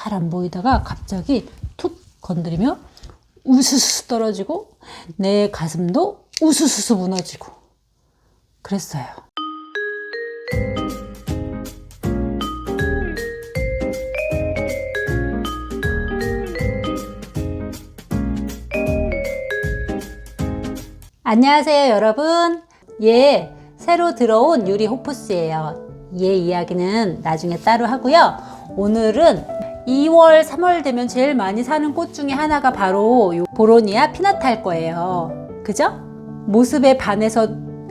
잘 안 보이다가 갑자기 툭 건드리면 우수수 떨어지고 내 가슴도 우수수 무너지고 그랬어요. 안녕하세요 여러분. 새로 들어온 유리 호프스예요. 얘 이야기는 나중에 따로 하고요. 오늘은 2월 3월 되면 제일 많이 사는 꽃 중에 하나가 바로 요 보로니아 피나타일 거예요. 그죠? 모습에 반해서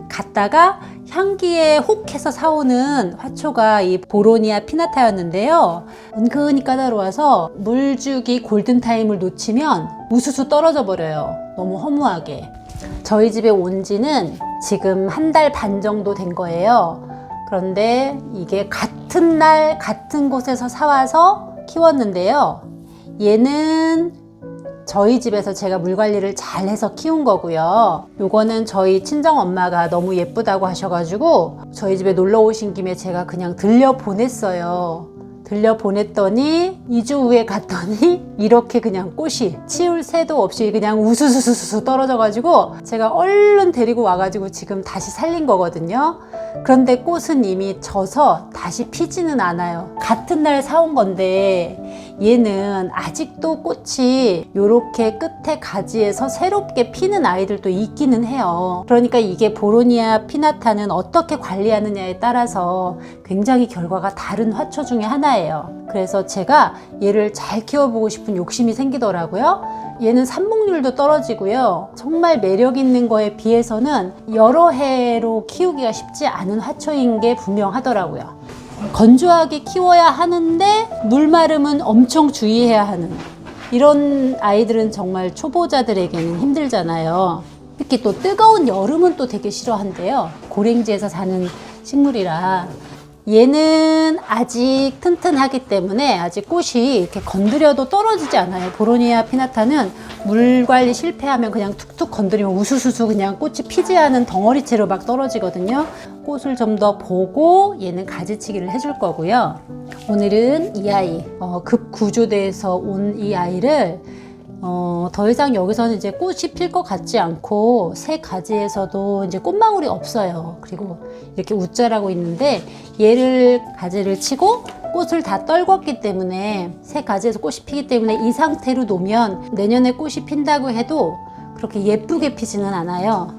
갔다가 향기에 혹해서 사오는 화초가 이 보로니아 피나타였는데요. 은근히 까다로워서 물주기 골든타임을 놓치면 우수수 떨어져 버려요. 너무 허무하게. 저희 집에 온 지는 지금 1달 반 정도 된 거예요. 그런데 이게 같은 날 같은 곳에서 사와서 키웠는데요. 얘는 저희 집에서 제가 물 관리를 잘 해서 키운 거고요. 요거는 저희 친정 엄마가 너무 예쁘다고 하셔가지고 저희 집에 놀러 오신 김에 제가 그냥 들려 보냈어요. 들려 보냈더니 2주 후에 갔더니 이렇게 그냥 꽃이 치울 새도 없이 그냥 우수수수수 떨어져가지고 제가 얼른 데리고 와가지고 지금 다시 살린 거거든요. 그런데 꽃은 이미 져서 다시 피지는 않아요. 같은 날 사온 건데 얘는 아직도 꽃이 요렇게 끝에 가지에서 새롭게 피는 아이들도 있기는 해요. 그러니까 이게 보로니아 피나타는 어떻게 관리하느냐에 따라서 굉장히 결과가 다른 화초 중에 하나예요. 그래서 제가 얘를 잘 키워보고 싶은 욕심이 생기더라고요. 얘는 산목률도 떨어지고요. 정말 매력 있는 거에 비해서는 여러 해로 키우기가 쉽지 않은 화초인 게 분명하더라고요. 건조하게 키워야 하는데 물 마름은 엄청 주의해야 하는 이런 아이들은 정말 초보자들에게는 힘들잖아요. 특히 또 뜨거운 여름은 또 되게 싫어한대요. 고랭지에서 사는 식물이라. 얘는 아직 튼튼하기 때문에 아직 꽃이 이렇게 건드려도 떨어지지 않아요. 보로니아 피나타는 물 관리 실패하면 그냥 툭툭 건드리면 우수수수 그냥 꽃이 피지 않은 덩어리채로 막 떨어지거든요. 꽃을 좀 더 보고 얘는 가지치기를 해줄 거고요. 오늘은 이 아이 급구조대에서 온 이 아이를 더 이상 여기서는 이제 꽃이 필 것 같지 않고 새 가지에서도 이제 꽃망울이 없어요. 그리고 이렇게 웃자라고 있는데 얘를 가지를 치고 꽃을 다 떨궜기 때문에 새 가지에서 꽃이 피기 때문에 이 상태로 놓으면 내년에 꽃이 핀다고 해도 그렇게 예쁘게 피지는 않아요.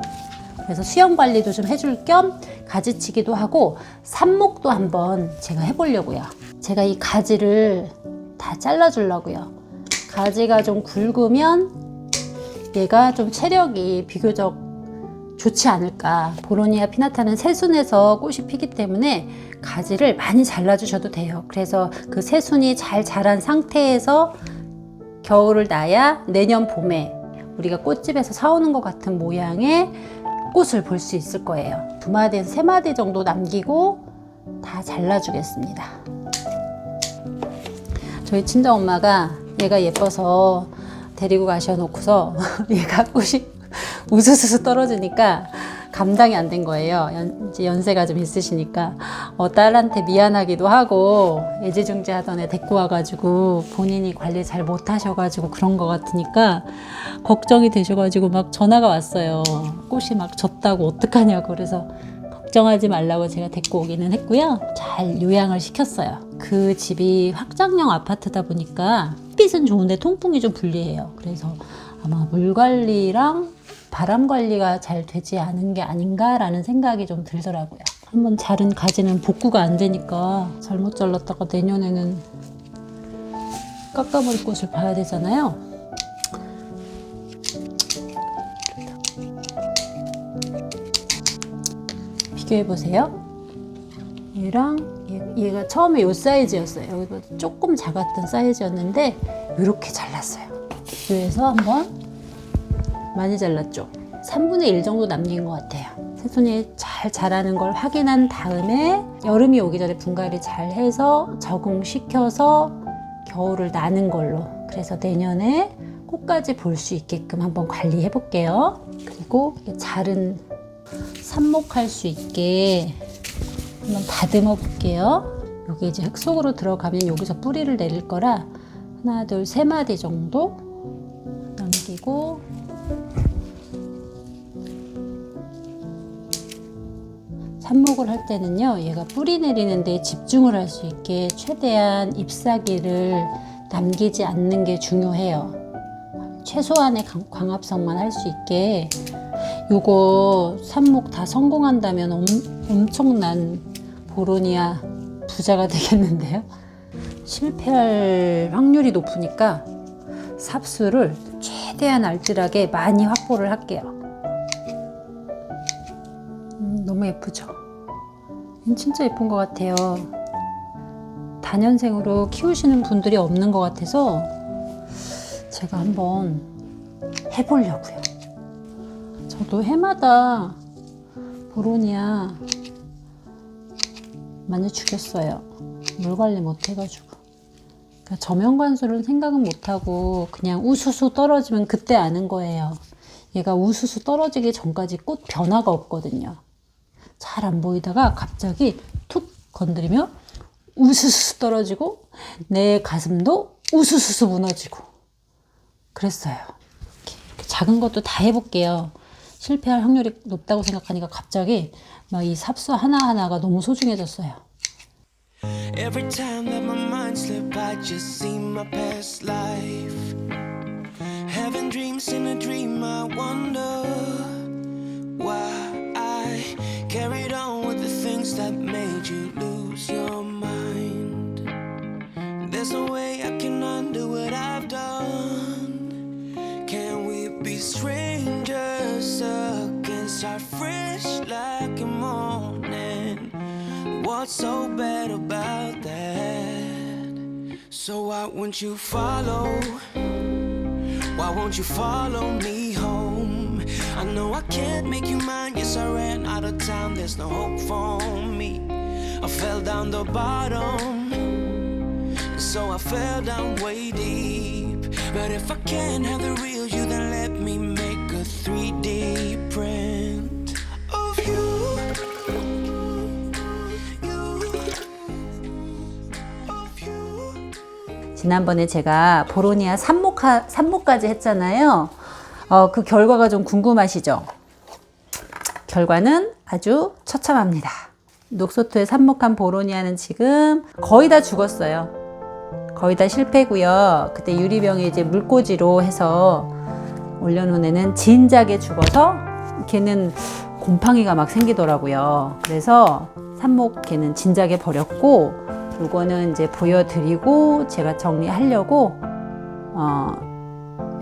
그래서 수영 관리도 좀 해줄 겸 가지치기도 하고 삽목도 한번 제가 해보려고요. 제가 이 가지를 다 잘라주려고요. 가지가 좀 굵으면 얘가 좀 체력이 비교적 좋지 않을까. 보로니아 피나타는 새순에서 꽃이 피기 때문에 가지를 많이 잘라주셔도 돼요. 그래서 그 새순이 잘 자란 상태에서 겨울을 나야 내년 봄에 우리가 꽃집에서 사오는 것 같은 모양의 꽃을 볼 수 있을 거예요. 2마디에서 3마디 정도 남기고 다 잘라주겠습니다. 저희 친정엄마가 얘가 예뻐서 데리고 가셔놓고서 얘가 꽃이 우수수수 떨어지니까 감당이 안 된 거예요. 이제 연세가 좀 있으시니까 딸한테 미안하기도 하고 애지중지하던 애 데리고 와가지고 본인이 관리 잘 못하셔가지고 그런 것 같으니까 걱정이 되셔가지고 막 전화가 왔어요. 꽃이 막 졌다고 어떡하냐고. 그래서 걱정하지 말라고 제가 데리고 오기는 했고요. 잘 요양을 시켰어요. 그 집이 확장형 아파트다 보니까 햇빛은 좋은데 통풍이 좀 불리해요. 그래서 아마 물 관리랑 바람 관리가 잘 되지 않은 게 아닌가라는 생각이 좀 들더라고요. 한번 자른 가지는 복구가 안 되니까 잘못 잘랐다가 내년에는 깎아버릴 꽃을 봐야 되잖아요. 비교해보세요. 얘랑 얘가 처음에 이 사이즈였어요. 여기보다 조금 작았던 사이즈였는데 이렇게 잘랐어요. 비교해서 한번 많이 잘랐죠. 3분의 1 정도 남긴 것 같아요. 새순이 잘 자라는 걸 확인한 다음에 여름이 오기 전에 분갈이 잘 해서 적응시켜서 겨울을 나는 걸로. 그래서 내년에 꽃까지 볼 수 있게끔 한번 관리해 볼게요. 그리고 자른 삽목할 수 있게 한번 다듬어 볼게요. 여기 이제 흙 속으로 들어가면 여기서 뿌리를 내릴 거라 하나, 둘, 세 마디 정도 남기고 삽목을 할 때는요, 얘가 뿌리 내리는데 집중을 할 수 있게 최대한 잎사귀를 남기지 않는 게 중요해요. 최소한의 광합성만 할 수 있게. 요거 삽목 다 성공한다면 엄청난 보로니아 부자가 되겠는데요. 실패할 확률이 높으니까 삽수를 최대한 알뜰하게 많이 확보를 할게요. 너무 예쁘죠? 진짜 예쁜 것 같아요. 다년생으로 키우시는 분들이 없는 것 같아서 제가 한번 해보려고요. 저도 해마다 보로니아 많이 죽였어요. 물 관리 못 해가지고. 그러니까 저면관수를 생각은 못하고 그냥 우수수 떨어지면 그때 아는 거예요. 얘가 우수수 떨어지기 전까지 꽃 변화가 없거든요. 잘 안 보이다가 갑자기 툭 건드리면 우수수 떨어지고 내 가슴도 우수수 무너지고 그랬어요. 이렇게 작은 것도 다 해볼게요. 실패할 확률이 높다고 생각하니까 갑자기 막 이 삽수 하나하나가 너무 소중해졌어요. Every time that my mind slip, I just see my past life. Having dreams in a dream, I wonder why I carried on with the things that made you lose your mind. There's no way I can undo what I've done. Can we be strangers again, start fresh like a morning? What's so bad about that? So why won't you follow? Why won't you follow me home? I know I can't make you mine. Yes, I ran out of time. There's no hope for me. I fell down the bottom, so I fell down way deep. But if I can't have the real you, then let me make a 3D print of you. 지난번에 제가 보로니아 삽목까지 했잖아요. 그 결과가 좀 궁금하시죠? 결과는 아주 처참합니다. 녹소토에 삽목한 보로니아는 지금 거의 다 죽었어요. 거의 다 실패고요. 그때 유리병에 이제 물꽂이로 해서 올려놓은 애는 진작에 죽어서 걔는 곰팡이가 막 생기더라고요. 그래서 삽목 걔는 진작에 버렸고, 요거는 이제 보여드리고 제가 정리하려고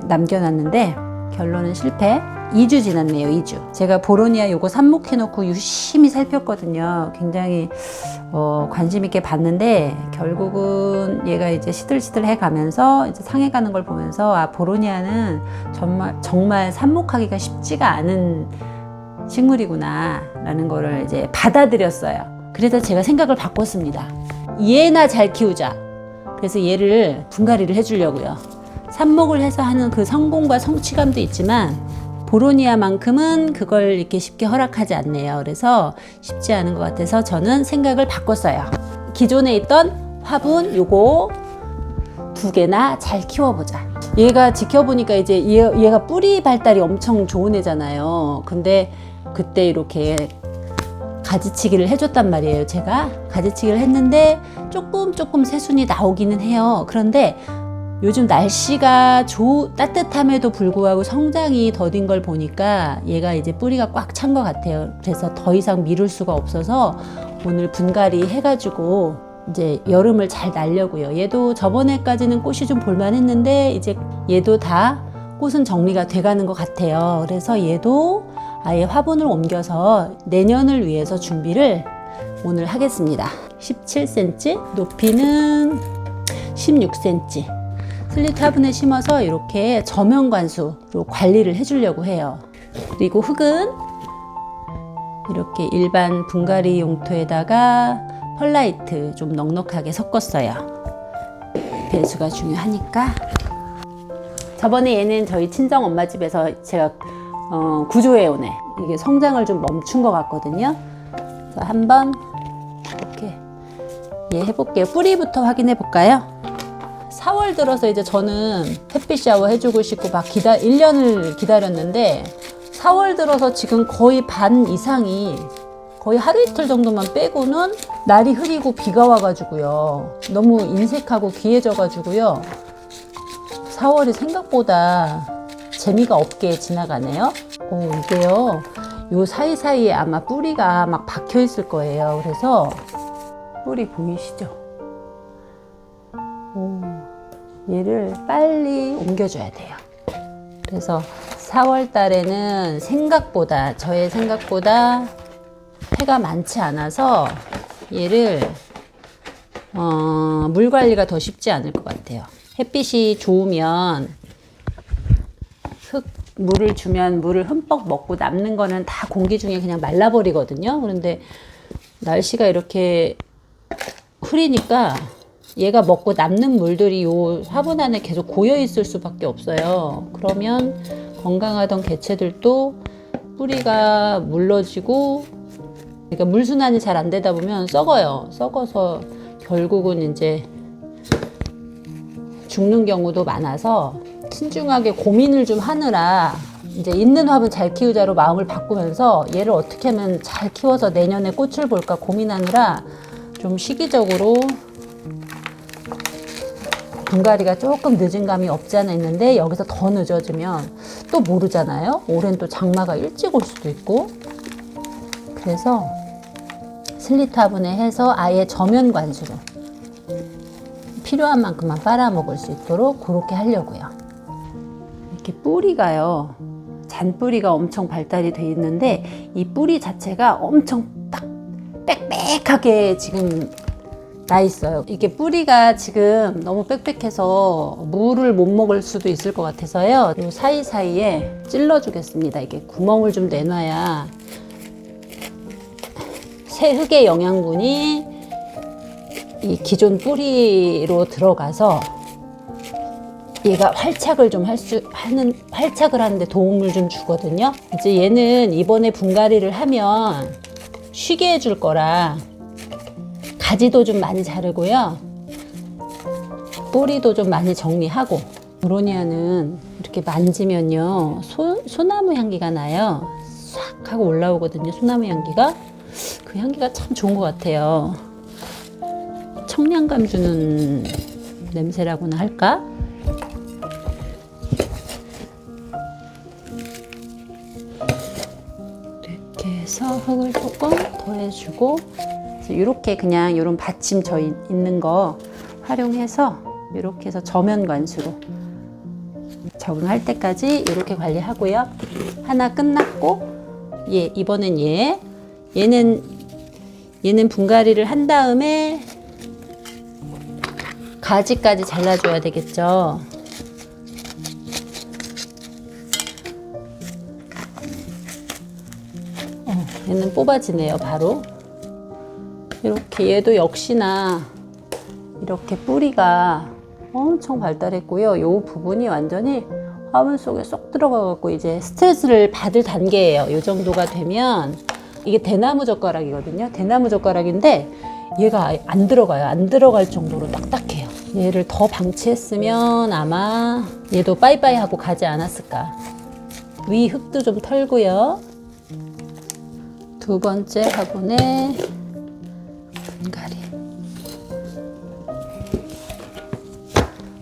남겨놨는데 결론은 실패. 2주 지났네요. 2주. 제가 보로니아 요거 삽목해놓고 유심히 살폈거든요. 굉장히 관심 있게 봤는데 결국은 얘가 이제 시들시들 해가면서 이제 상해가는 걸 보면서 아, 보로니아는 정말 삽목하기가 쉽지가 않은 식물이구나 라는 거를 이제 받아들였어요. 그래서 제가 생각을 바꿨습니다. 얘나 잘 키우자. 그래서 얘를 분갈이를 해주려고요. 삽목을 해서 하는 그 성공과 성취감도 있지만 보로니아만큼은 그걸 이렇게 쉽게 허락하지 않네요. 그래서 쉽지 않은 것 같아서 저는 생각을 바꿨어요. 기존에 있던 화분 요거 2개나 잘 키워보자. 얘가 지켜보니까 이제 얘가 뿌리 발달이 엄청 좋은 애잖아요. 근데 그때 이렇게 가지치기를 해줬단 말이에요. 제가 가지치기를 했는데 조금 새순이 나오기는 해요. 그런데 요즘 날씨가 따뜻함에도 불구하고 성장이 더딘 걸 보니까 얘가 이제 뿌리가 꽉 찬 것 같아요. 그래서 더 이상 미룰 수가 없어서 오늘 분갈이 해가지고 이제 여름을 잘 날려고요. 얘도 저번에까지는 꽃이 좀 볼만했는데 이제 얘도 다 꽃은 정리가 돼가는 것 같아요. 그래서 얘도 아예 화분을 옮겨서 내년을 위해서 준비를 오늘 하겠습니다. 17cm, 높이는 16cm. 슬리트 화분에 심어서 이렇게 저면 관수로 관리를 해주려고 해요. 그리고 흙은 이렇게 일반 분갈이 용토에다가 펄라이트 좀 넉넉하게 섞었어요. 배수가 중요하니까. 저번에 얘는 저희 친정 엄마 집에서 제가 구조해 오네. 이게 성장을 좀 멈춘 것 같거든요. 그래서 한번 이렇게 얘 해볼게요. 뿌리부터 확인해 볼까요? 4월 들어서 이제 저는 햇빛 샤워 해주고 싶고 막 1년을 기다렸는데 4월 들어서 지금 거의 반 이상이 거의 하루 이틀 정도만 빼고는 날이 흐리고 비가 와가지고요. 너무 인색하고 귀해져가지고요. 4월이 생각보다 재미가 없게 지나가네요. 이게요. 요 사이사이에 아마 뿌리가 막 박혀 있을 거예요. 그래서 뿌리 보이시죠? 얘를 빨리 옮겨줘야 돼요. 그래서 4월 달에는 저의 생각보다 해가 많지 않아서 얘를 물 관리가 더 쉽지 않을 것 같아요. 햇빛이 좋으면 물을 주면 물을 흠뻑 먹고 남는 거는 다 공기 중에 그냥 말라버리거든요. 그런데 날씨가 이렇게 흐리니까 얘가 먹고 남는 물들이 요 화분 안에 계속 고여 있을 수밖에 없어요. 그러면 건강하던 개체들도 뿌리가 물러지고, 그러니까 물순환이 잘 안 되다 보면 썩어요. 썩어서 결국은 이제 죽는 경우도 많아서 신중하게 고민을 좀 하느라 이제 있는 화분 잘 키우자로 마음을 바꾸면서 얘를 어떻게 하면 잘 키워서 내년에 꽃을 볼까 고민하느라 좀 시기적으로 분갈이가 조금 늦은 감이 없지 않아 있는데, 여기서 더 늦어지면 또 모르잖아요. 올해는 또 장마가 일찍 올 수도 있고. 그래서 슬리트 화분에 해서 아예 저면 관수로 필요한 만큼만 빨아먹을 수 있도록 그렇게 하려고요. 이렇게 뿌리가요, 잔뿌리가 엄청 발달이 돼 있는데 이 뿌리 자체가 엄청 딱 빽빽하게 지금 나 있어요. 이게 뿌리가 지금 너무 빽빽해서 물을 못 먹을 수도 있을 것 같아서요. 이 사이사이에 찔러 주겠습니다. 이게 구멍을 좀 내놔야 새 흙의 영양분이 이 기존 뿌리로 들어가서 얘가 활착을 좀 활착을 하는데 도움을 좀 주거든요. 이제 얘는 이번에 분갈이를 하면 쉬게 해줄 거라 가지도 좀 많이 자르고요. 뿌리도 좀 많이 정리하고. 브로니아는 이렇게 만지면요, 소나무 향기가 나요. 싹 하고 올라오거든요, 소나무 향기가. 그 향기가 참 좋은 것 같아요. 청량감 주는 냄새라고나 할까? 이렇게 해서 흙을 조금 더해주고, 이렇게 그냥 이런 받침 져 있는 거 활용해서 이렇게 해서 저면 관수로 적응할 때까지 이렇게 관리하고요. 하나 끝났고, 이번엔 얘는 분갈이를 한 다음에 가지까지 잘라줘야 되겠죠. 얘는 뽑아지네요, 바로. 이렇게 얘도 역시나 이렇게 뿌리가 엄청 발달했고요. 이 부분이 완전히 화분 속에 쏙 들어가갖고 이제 스트레스를 받을 단계예요. 이 정도가 되면, 이게 대나무 젓가락이거든요. 대나무 젓가락인데 얘가 안 들어가요. 안 들어갈 정도로 딱딱해요. 얘를 더 방치했으면 아마 얘도 빠이빠이 하고 가지 않았을까. 위 흙도 좀 털고요. 두 번째 화분에 분갈이.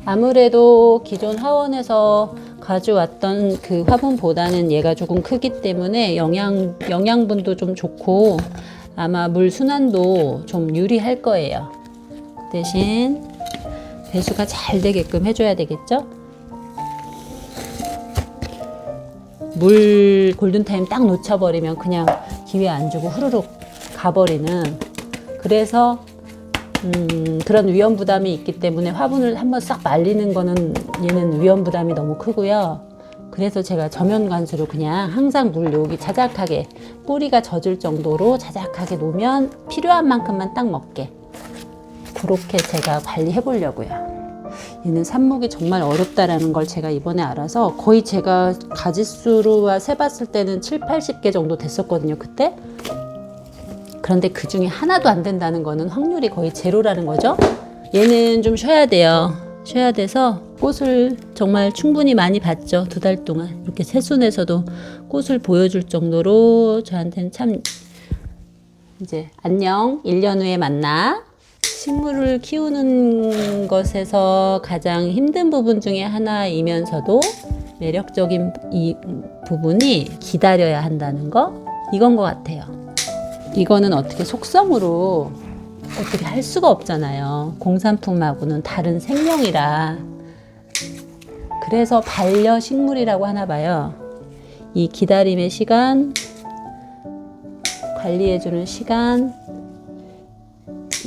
아무래도 기존 하원에서 가져왔던 그 화분보다는 얘가 조금 크기 때문에 영양분도 좀 좋고 아마 물 순환도 좀 유리할 거예요. 대신 배수가 잘 되게끔 해줘야 되겠죠? 물 골든타임 딱 놓쳐버리면 그냥 기회 안 주고 후루룩 가버리는, 그래서 그런 위험 부담이 있기 때문에 화분을 한번 싹 말리는 거는 얘는 위험 부담이 너무 크고요. 그래서 제가 저면 관수로 그냥 항상 물 여기 자작하게 뿌리가 젖을 정도로 자작하게 놓으면 필요한 만큼만 딱 먹게, 그렇게 제가 관리해 보려고요. 얘는 삽목이 정말 어렵다라는 걸 제가 이번에 알아서, 거의 제가 가지수로 세봤을 때는 7, 80개 정도 됐었거든요, 그때. 그런데 그 중에 하나도 안 된다는 거는 확률이 거의 제로라는 거죠. 얘는 좀 쉬어야 돼요. 쉬어야 돼서 꽃을 정말 충분히 많이 봤죠. 2달 동안. 이렇게 새순에서도 꽃을 보여줄 정도로 저한테는 참 이제 안녕 1년 후에 만나. 식물을 키우는 것에서 가장 힘든 부분 중에 하나이면서도 매력적인 이 부분이 기다려야 한다는 거, 이건 것 같아요. 이거는 어떻게 속성으로 어떻게 할 수가 없잖아요. 공산품하고는 다른 생명이라. 그래서 반려식물이라고 하나 봐요. 이 기다림의 시간, 관리해주는 시간,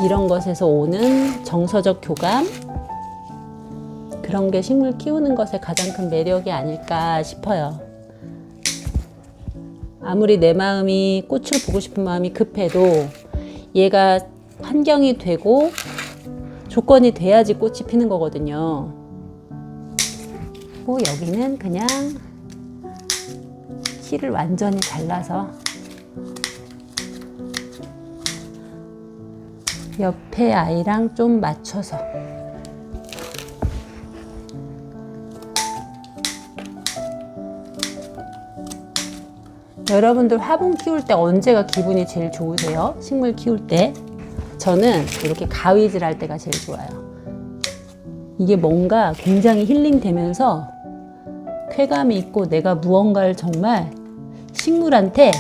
이런 것에서 오는 정서적 교감, 그런 게 식물 키우는 것의 가장 큰 매력이 아닐까 싶어요. 아무리 내 마음이 꽃을 보고 싶은 마음이 급해도 얘가 환경이 되고 조건이 돼야지 꽃이 피는 거거든요. 뭐 여기는 그냥 키를 완전히 잘라서 옆에 아이랑 좀 맞춰서 여러분들 화분 키울 때 언제가 기분이 제일 좋으세요? 식물 키울 때? 저는 이렇게 가위질 할 때가 제일 좋아요. 이게 뭔가 굉장히 힐링되면서 쾌감이 있고 내가 무언가를 정말 식물한테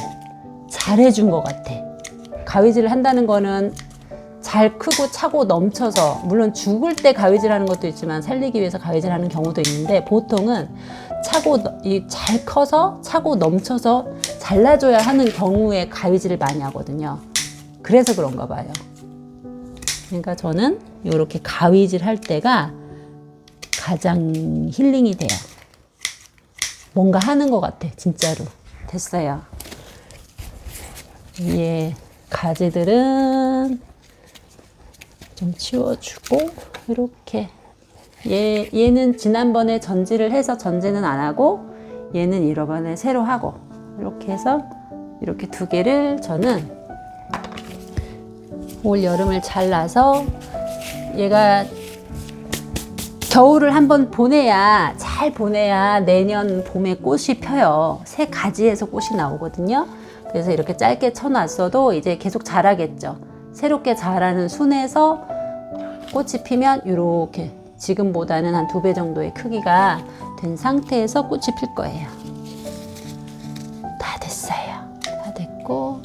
잘해준 것 같아. 가위질을 한다는 거는 잘 크고 차고 넘쳐서, 물론 죽을 때 가위질하는 것도 있지만 살리기 위해서 가위질하는 경우도 있는데, 보통은 잘 커서 차고 넘쳐서 잘라줘야 하는 경우에 가위질을 많이 하거든요. 그래서 그런가 봐요. 그러니까 저는 이렇게 가위질 할 때가 가장 힐링이 돼요. 뭔가 하는 것 같아, 진짜로. 됐어요. 위에 가지들은 좀 치워주고, 이렇게. 얘는 지난번에 전지를 해서 전지는 안 하고, 얘는 이번에 새로 하고, 이렇게 해서 이렇게 2개를 저는 올 여름을 잘라서, 얘가 겨울을 한번 잘 보내야 내년 봄에 꽃이 펴요. 새 가지에서 꽃이 나오거든요. 그래서 이렇게 짧게 쳐놨어도 이제 계속 자라겠죠. 새롭게 자라는 순에서 꽃이 피면 이렇게 지금보다는 한 2배 정도의 크기가 된 상태에서 꽃이 필 거예요. 다 됐어요. 다 됐고,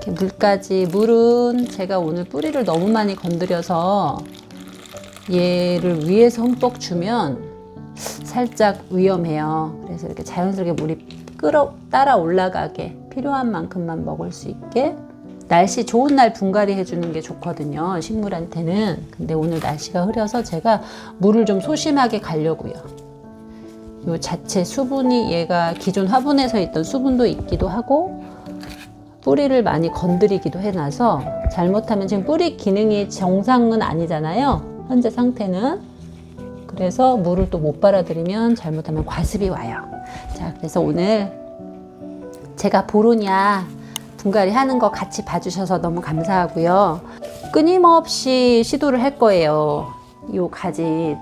이렇게 물은 제가 오늘 뿌리를 너무 많이 건드려서 얘를 위에서 흠뻑 주면 살짝 위험해요. 그래서 이렇게 자연스럽게 물이 따라 올라가게 필요한 만큼만 먹을 수 있게, 날씨 좋은 날 분갈이 해주는 게 좋거든요, 식물한테는. 근데 오늘 날씨가 흐려서 제가 물을 좀 소심하게 가려고요. 요 자체 수분이, 얘가 기존 화분에서 있던 수분도 있기도 하고 뿌리를 많이 건드리기도 해놔서, 잘못하면 지금 뿌리 기능이 정상은 아니잖아요, 현재 상태는. 그래서 물을 또 못 빨아들이면 잘못하면 과습이 와요. 자, 그래서 오늘 제가 보로냐 분갈이 하는 거 같이 봐주셔서 너무 감사하고요. 끊임없이 시도를 할 거예요. 요 가지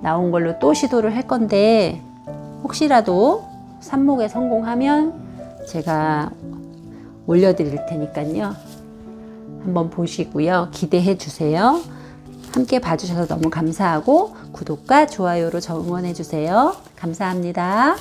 나온 걸로 또 시도를 할 건데, 혹시라도 삽목에 성공하면 제가 올려드릴 테니까요. 한번 보시고요. 기대해 주세요. 함께 봐주셔서 너무 감사하고 구독과 좋아요로 저 응원해 주세요. 감사합니다.